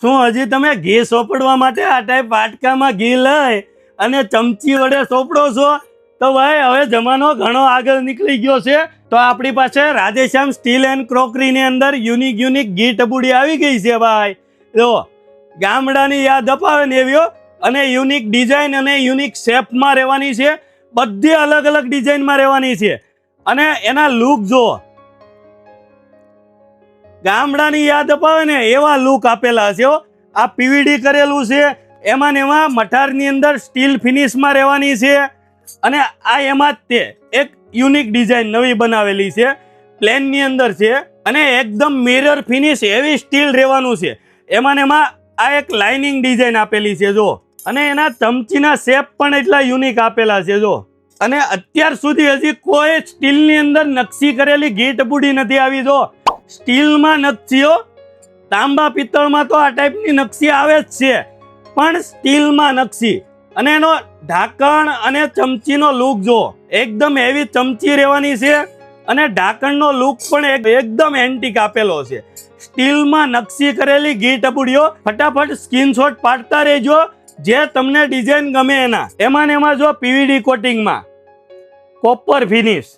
શું હજી તમે ઘી સોપડવા માટે આ ટાઈપ વાટકામાં ઘી લઈ અને ચમચી વડે સોપડો છો? તો ભાઈ હવે જમાનો ઘણો આગળ નીકળી ગયો છે. તો આપણી પાસે રાધેશ્યામ સ્ટીલ એન્ડ ક્રોકરીની અંદર યુનિક ઘી ટબુડી આવી ગઈ છે ભાઈ. જો ગામડાની યાદ અપાવે ને એવી અને યુનિક ડિઝાઇન અને યુનિક શેપમાં રહેવાની છે. બધી અલગ અલગ ડિઝાઇનમાં રહેવાની છે અને એના લુક જુઓ, ગામડાની યાદ અપાવે ને એવા લુક આપેલા છે. આ પીવીડી કરેલું છે, એમાં ને એમાં મઠારની અંદર સ્ટીલ ફિનિશમાં રહેવાની છે અને આ એમાં જ તે એક યુનિક ડિઝાઇન નવી બનાવેલી છે, પ્લેનની અંદર છે અને એકદમ મિરર ફિનિશ એવી સ્ટીલ રહેવાનું છે. એમાં ને એમાં આ એક લાઇનિંગ ડિઝાઇન આપેલી છે જો, અને એના ચમચીના શેપ પણ એટલા યુનિક આપેલા છે જો. અને અત્યાર સુધી હજી કોઈ સ્ટીલની અંદર નકશી કરેલી ઘી ટબુડી નથી આવી. જો સ્ટીલમાં નકશીઓ, તાંબા પિત્તળમાં તો આ ટાઈપની નકશી આવે જ છે, પણ સ્ટીલમાં નકશી અને એનો ઢાંકણ અને ચમચીનો લુક જો એકદમ હેવી ચમચી રહેવાની છે અને ઢાંકણનો લુક પણ એકદમ એન્ટિક આપેલો છે. સ્ટીલમાં નકશી કરેલી ઘી ટબુડીઓ ફટાફટ સ્ક્રીનશોટ પાડતા રહેજો, જે તમને ડિઝાઇન ગમે એના. એમાં ને એમાં જો પીવીડી કોટિંગમાં કોપર ફિનિશ,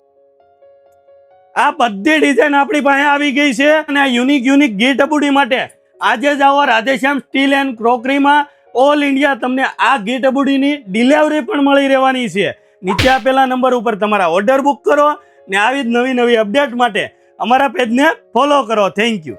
આ બધી ડિઝાઇન આપણી પાસે આવી ગઈ છે. અને આ યુનિક ઘી ટબુડી માટે આજે જ આવો રાધેશ્યામ સ્ટીલ એન્ડ ક્રોકરીમાં. ઓલ ઇન્ડિયા તમને આ ઘી ટબુડીની ડિલિવરી પણ મળી રહેવાની છે. નીચે આપેલા નંબર ઉપર તમારા ઓર્ડર બુક કરો ને આવી જ નવી અપડેટ માટે અમારા પેજને ફોલો કરો. Thank you.